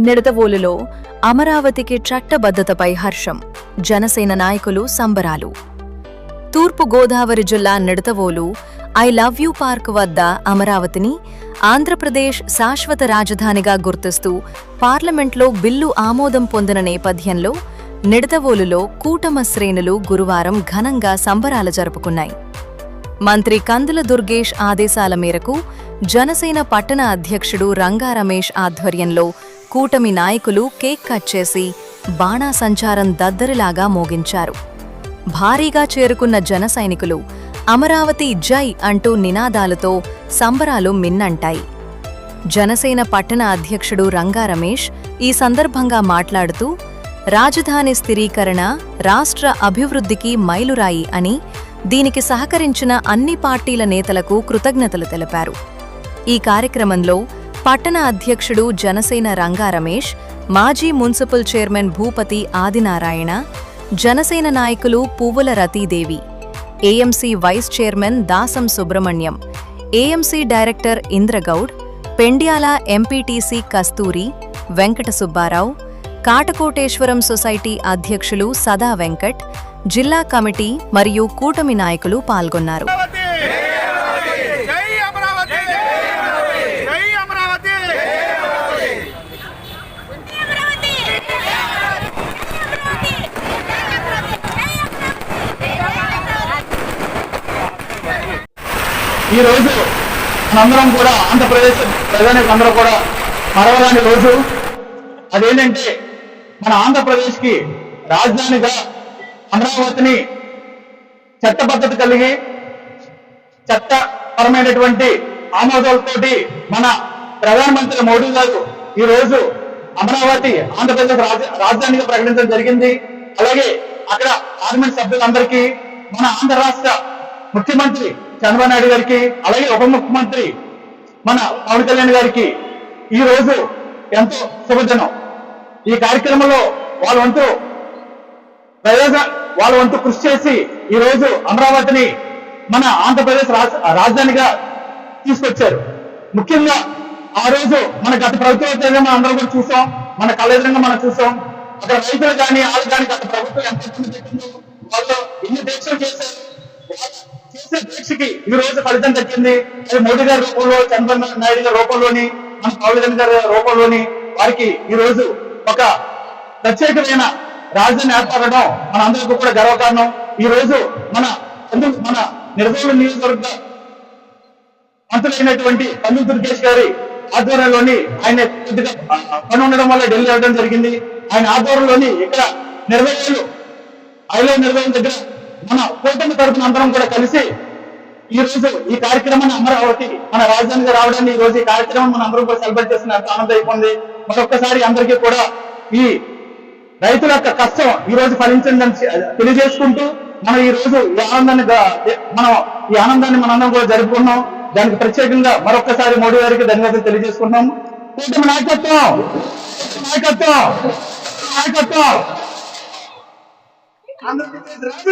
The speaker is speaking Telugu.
నిడదవోలులో అమరావతికి చట్టబద్ధతపై హర్షం, జనసేన నాయకులు సంబరాలు. తూర్పు గోదావరి జిల్లా Nidadavolu I love you park వద్ద అమరావతిని ఆంధ్రప్రదేశ్ శాశ్వత రాజధానిగా గుర్తిస్తూ పార్లమెంట్లో బిల్లు ఆమోదం పొందిన నేపథ్యంలో నిడదవోలులో కూటమ శ్రేణులు గురువారం ఘనంగా సంబరాలు జరుపుకున్నాయి. మంత్రి కందుల దుర్గేష్ ఆదేశాల మేరకు జనసేన పట్టణ అధ్యక్షుడు రంగా రమేష్ ఆధ్వర్యంలో కూటమి నాయకులు కేక్ కట్ చేసి బాణాసంచారం దద్దరిలాగా మోగించారు. భారీగా చేరుకున్న జన సైనికులు అమరావతి జై అంటూ నినాదాలతో సంబరాలు మిన్నంటాయి. జనసేన పట్టణ అధ్యక్షుడు రంగా రమేష్ ఈ సందర్భంగా మాట్లాడుతూ, రాజధాని స్థిరీకరణ రాష్ట్ర అభివృద్ధికి మైలురాయి అని, దీనికి సహకరించిన అన్ని పార్టీల నేతలకు కృతజ్ఞతలు తెలిపారు. ఈ కార్యక్రమంలో పట్టణ అధ్యక్షుడు జనసేన రంగా రమేష్, మాజీ మున్సిపల్ చైర్మన్ భూపతి ఆదినారాయణ, జనసేన నాయకులు Puvvula Rathidevi, AMC vice chairman Dasam Subrahmanyam, AMC director Indragoud, Pendyala MPTC Kasturi, Venkata Subbarao, Katakoteswaram society అధ్యక్షులు సదా వెంకట్, జిల్లా కమిటీ మరియు కూటమి నాయకులు పాల్గొన్నారు. ఈ రోజు మనందరం కూడా ఆంధ్రప్రదేశ్ ప్రజలందరూ కూడా మరవరాని రోజు. అదేంటంటే మన ఆంధ్రప్రదేశ్ కి రాజధానిగా అమరావతిని చట్టబద్ధత కలిగి చట్టపరమైనటువంటి ఆమోదాలతోటి మన ప్రధానమంత్రి మోడీ గారు ఈ రోజు అమరావతి ఆంధ్రప్రదేశ్ రాజధానిగా ప్రకటించడం జరిగింది. అలాగే అక్కడ పార్లమెంట్ సభ్యులందరికీ, మన ఆంధ్ర రాష్ట్ర ముఖ్యమంత్రి చంద్రబాబు నాయుడు గారికి, అలాగే ఉప ముఖ్యమంత్రి మన పవన్ కళ్యాణ్ గారికి ఈ రోజు ఎంతో శుభదినం. ఈ కార్యక్రమంలో వాళ్ళ వంతు కృషి చేసి ఈ రోజు అమరావతిని మన ఆంధ్రప్రదేశ్ రాజధానిగా తీసుకొచ్చారు. ముఖ్యంగా ఆ రోజు మన గత ప్రభుత్వం మనం అందరం కూడా చూసాం, మన కళ్ళెదురుగా మనం చూసాం. అక్కడ రైతులు కానీ వాళ్ళు కానీ గత ప్రభుత్వం ఎంత పెట్టిందో, వాళ్ళు ఎన్ని దీక్షలు చేశారు, చేసే దీక్షకి ఈ రోజు ఫలితం దక్కింది. అది మోడీ గారి రూపంలో, చంద్రబాబు నాయుడు గారి రూపంలోని, మన పవన్ కళ్యాణ్ గారి రూపంలోని వారికి ఈ రోజు ఒక ప్రత్యేకమైన రాజధాని ఏర్పడడం మన అందరికీ కూడా గర్వకారణం. ఈ రోజు మన నిడదవోలు నియోజకవర్గ మంత్రులైనటువంటి కందుల దుర్గేష్ గారి ఆధ్వర్యంలోని ఆయన కొద్దిగా పని ఉండడం వల్ల ఢిల్లీ వెళ్ళడం జరిగింది. ఆయన ఆధ్వర్యంలోని ఇక్కడ నిడదవోలు దగ్గర మన కూటమి తరఫున అందరం కూడా కలిసి ఈ రోజు ఈ కార్యక్రమాన్ని అమరావతి మన రాజధానిగా రావడాన్ని ఈ రోజు ఈ కార్యక్రమం మన అందరం కూడా సెలబ్రేట్ చేస్తున్న ఆనందం అయిపోయింది. మరొక్కసారి అందరికీ కూడా ఈ రైతుల యొక్క కష్టం ఈ రోజు ఫలించిందని తెలియజేసుకుంటూ మనం ఈ రోజు ఈ ఆనందాన్ని మనందరం కూడా జరుపుకున్నాం. దానికి ప్రత్యేకంగా మరొక్కసారి మోడీ గారికి ధన్యవాదాలు తెలియజేసుకున్నాం. కూటమి నాయకత్వం ఆంధ్రప్రదేశ్ రాజధాని